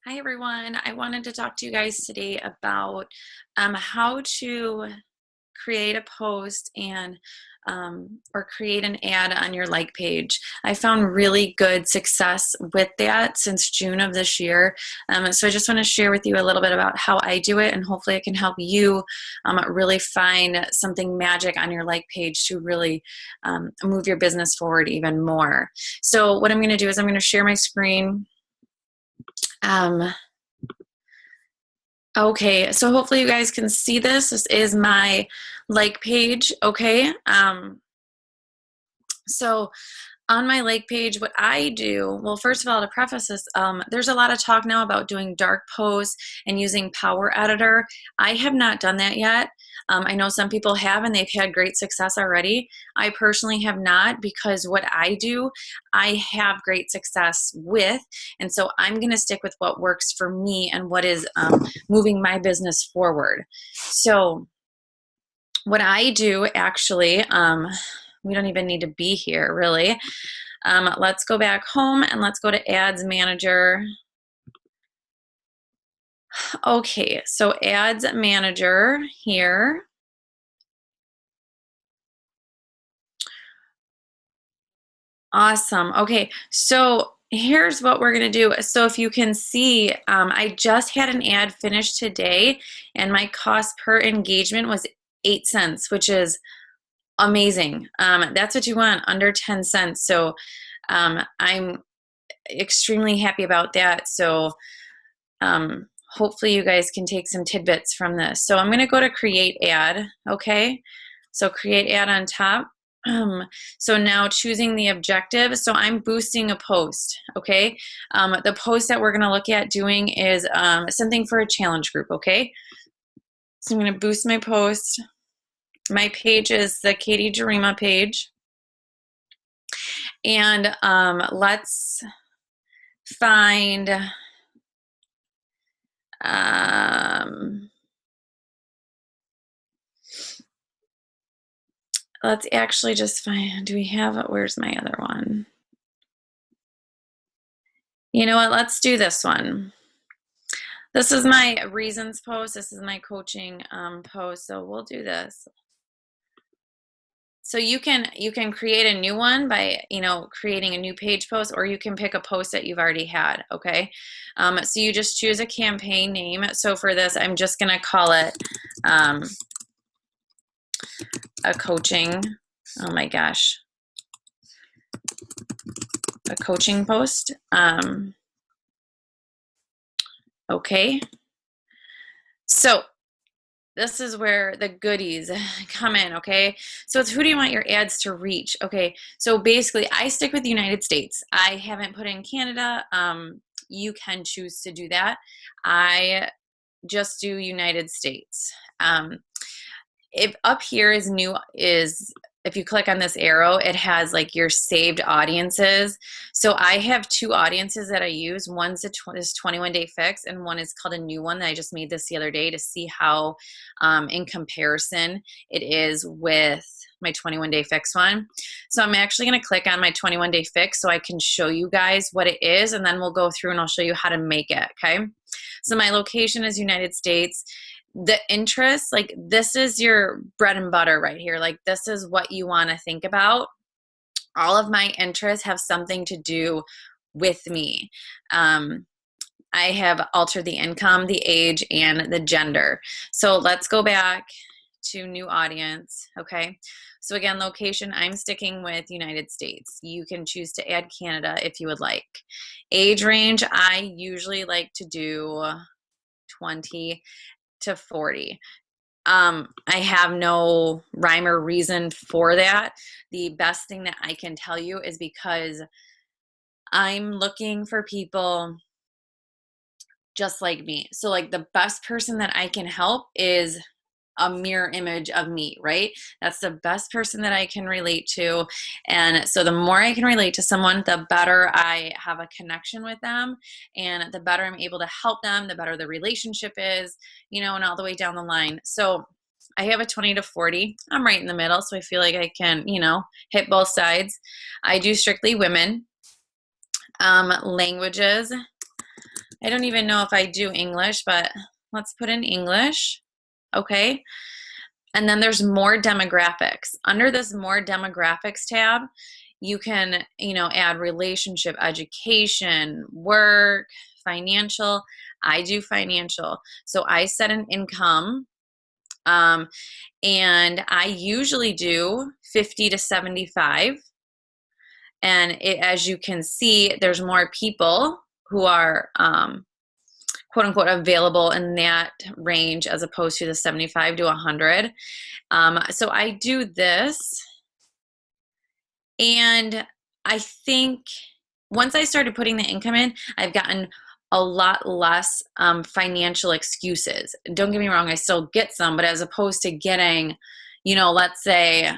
Hi everyone. I wanted to talk to you guys today about how to create a post and or create an ad on your like page. I found really good success with that since June of this year. So I just want to share with you a little bit about how I do it, and hopefully I can help you really find something magic on your like page to really move your business forward even more. So what I'm going to do is I'm going to share my screen. Okay, so hopefully you guys can see this. This is my like page, okay? So on my like page, what I do, well, first of all, to preface this, there's a lot of talk now about doing dark posts and using Power Editor. I have not done that yet. I know some people have and they've had great success already. I personally have not, because what I do, I have great success with. And so I'm going to stick with what works for me and what is moving my business forward. So what I do actually, we don't even need to be here really. Let's go back home and let's go to Ads Manager. Okay, so Ads Manager here. Awesome. Okay, so here's what we're going to do. So if you can see, I just had an ad finished today and my cost per engagement was 8 cents, which is amazing. That's what you want, under 10 cents. So I'm extremely happy about that. So hopefully you guys can take some tidbits from this. So I'm going to go to create ad. Okay. So create ad on top. So now choosing the objective. So I'm boosting a post. Okay. The post that we're going to look at doing is something for a challenge group. Okay. So I'm going to boost my post. My page is the Katie Jarima page. And let's find let's actually just find, do we have it? Where's my other one? You know what? Let's do this one. This is my reasons post. This is my coaching post. So we'll do this. So you can create a new one by creating a new page post, or you can pick a post that you've already had. Okay, so you just choose a campaign name. So for this, I'm just gonna call it a coaching. Oh my gosh, a coaching post. Okay, so this is where the goodies come in, okay? So it's, who do you want your ads to reach? Okay, so basically I stick with the United States. I haven't put in Canada. You can choose to do that. I just do United States. If up here is new, if you click on this arrow, it has like your saved audiences. So I have two audiences that I use. One's this 21 Day Fix, and one is called a new one that I just made this the other day to see how in comparison it is with my 21 Day Fix one. So I'm actually going to click on my 21 Day Fix so I can show you guys what it is, and then we'll go through and I'll show you how to make it. Okay, so my location is United States. The interest, like this is your bread and butter right here. Like this is what you want to think about. All of my interests have something to do with me. I have altered the income, the age, and the gender. So let's go back to new audience. Okay, so again, location, I'm sticking with United States. You can choose to add Canada if you would like. Age range, I usually like to do 20 to 40. I have no rhyme or reason for that. The best thing that I can tell you is because I'm looking for people just like me. So like the best person that I can help is a mirror image of me, right? That's the best person that I can relate to. And so the more I can relate to someone, the better I have a connection with them, and the better I'm able to help them, the better the relationship is, and all the way down the line. So I have a 20 to 40. I'm right in the middle, so I feel like I can, hit both sides. I do strictly women. Languages, I don't even know if I do English, but let's put in English. Okay. And then there's more demographics. Under this more demographics tab, you can, add relationship, education, work, financial. I do financial. So I set an income, and I usually do 50 to 75. And as you can see, there's more people who are quote unquote available in that range as opposed to the 75 to 100. So I do this, and I think once I started putting the income in, I've gotten a lot less financial excuses. Don't get me wrong, I still get some, but as opposed to getting, let's say,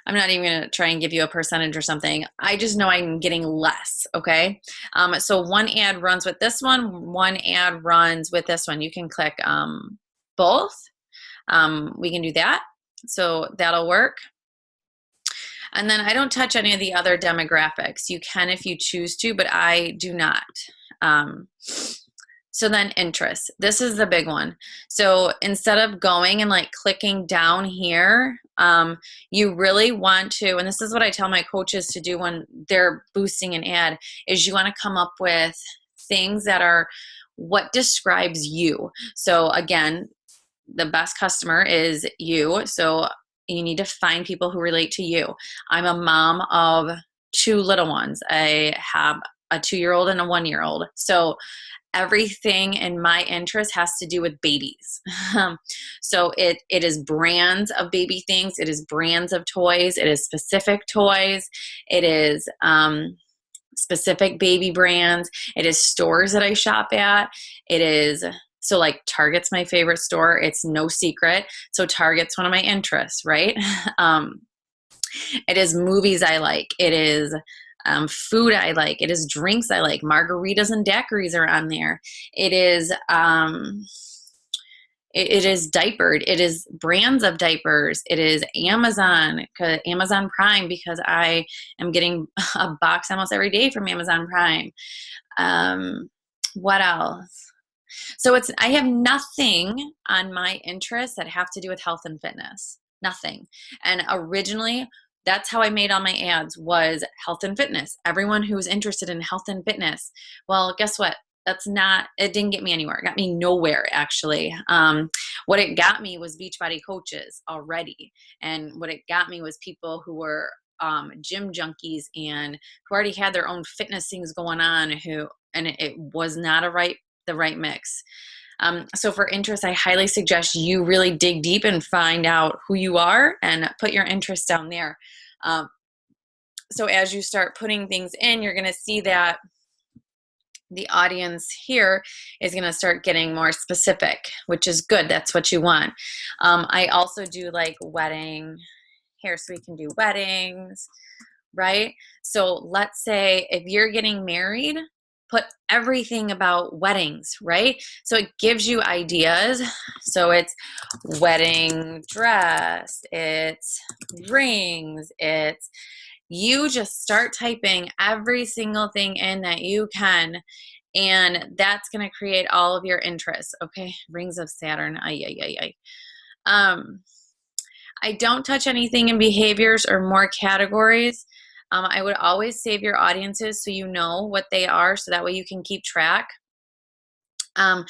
I'm not even going to try and give you a percentage or something. I just know I'm getting less, okay? So one ad runs with this one ad runs with this one. You can click both. We can do that. So that'll work. And then I don't touch any of the other demographics. You can if you choose to, but I do not. So then interest. This is the big one. So instead of going and like clicking down here, you really want to, and this is what I tell my coaches to do when they're boosting an ad, is you want to come up with things that are what describes you. So again, the best customer is you. So you need to find people who relate to you. I'm a mom of 2 little ones. I have a 2-year-old and a 1-year-old. So everything in my interest has to do with babies. So it is brands of baby things. It is brands of toys. It is specific toys. It is specific baby brands. It is stores that I shop at. It is, so like Target's my favorite store. It's no secret. So Target's one of my interests, right? It is movies I like. It is food I like. It is drinks I like. Margaritas and daiquiris are on there. It is it is diapered. It is brands of diapers. It is Amazon Prime, because I am getting a box almost every day from Amazon Prime. What else? So I have nothing on my interests that have to do with health and fitness. Nothing. And originally, that's how I made all my ads, was health and fitness. Everyone who's interested in health and fitness. Well, guess what? It didn't get me anywhere. It got me nowhere, actually. What it got me was Beachbody coaches already. And what it got me was people who were gym junkies and who already had their own fitness things going on, and it was not the right mix. So for interest, I highly suggest you really dig deep and find out who you are and put your interests down there. So as you start putting things in, you're going to see that the audience here is going to start getting more specific, which is good. That's what you want. I also do like wedding here, so we can do weddings, right? So let's say if you're getting married, put everything about weddings, right? So it gives you ideas. So it's wedding dress, it's rings, you just start typing every single thing in that you can, and that's going to create all of your interests. Okay, rings of Saturn. I don't touch anything in behaviors or more categories. I would always save your audiences so you know what they are, so that way you can keep track. Down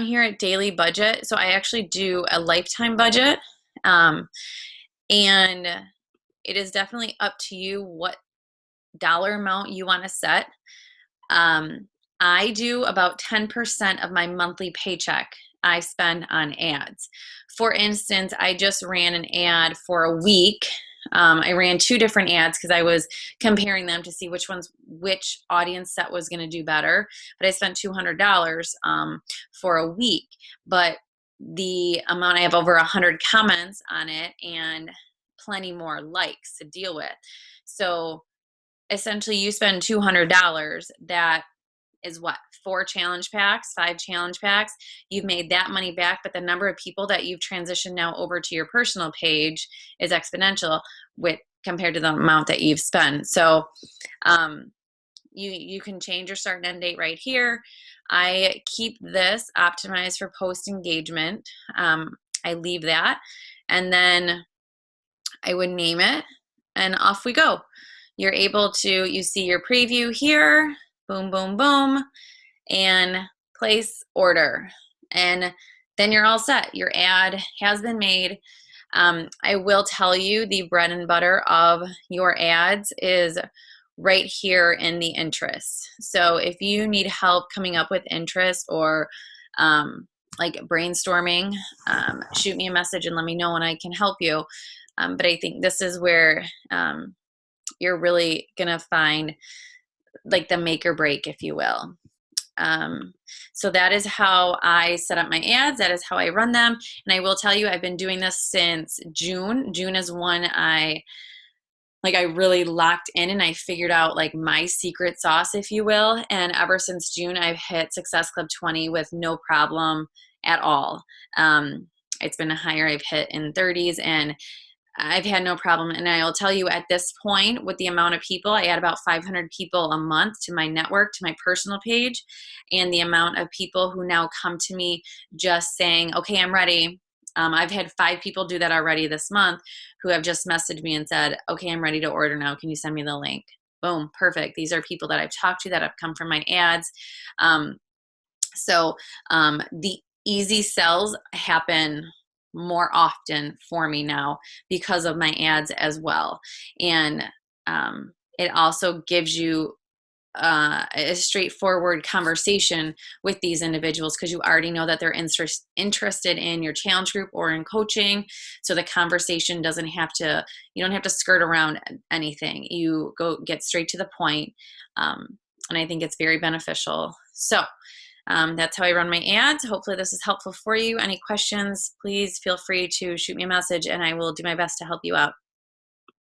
here at daily budget, so I actually do a lifetime budget, and it is definitely up to you what dollar amount you want to set. I do about 10% of my monthly paycheck I spend on ads. For instance, I just ran an ad for a week. I ran 2 different ads because I was comparing them to see which audience set was going to do better. But I spent $200 for a week. But the amount, I have over 100 comments on it and plenty more likes to deal with. So essentially you spend $200. That is what, 4 challenge packs, 5 challenge packs. You've made that money back, but the number of people that you've transitioned now over to your personal page is exponential compared to the amount that you've spent. So you can change your start and end date right here. I keep this optimized for post engagement. I leave that, and then I would name it, and off we go. You're able to, you see your preview here, boom, boom, boom, and place order. And then you're all set. Your ad has been made. I will tell you the bread and butter of your ads is right here in the interests. So if you need help coming up with interests or like brainstorming, shoot me a message and let me know and I can help you. But I think this is where you're really gonna find like the make or break, if you will. So that is how I set up my ads. That is how I run them. And I will tell you, I've been doing this since June. June is when I really locked in and I figured out like my secret sauce, if you will. And ever since June, I've hit Success Club 20 with no problem at all. It's been a higher I've hit in 30s, and I've had no problem. And I'll tell you, at this point, with the amount of people, I add about 500 people a month to my network, to my personal page, and the amount of people who now come to me just saying, okay, I'm ready. I've had 5 people do that already this month who have just messaged me and said, okay, I'm ready to order now. Can you send me the link? Boom, perfect. These are people that I've talked to that have come from my ads. The easy sells happen more often for me now because of my ads as well. And it also gives you a straightforward conversation with these individuals because you already know that they're interested in your challenge group or in coaching. So the conversation doesn't have to, you don't have to skirt around anything. You go get straight to the point. And I think it's very beneficial. So that's how I run my ads. Hopefully this is helpful for you. Any questions, please feel free to shoot me a message and I will do my best to help you out.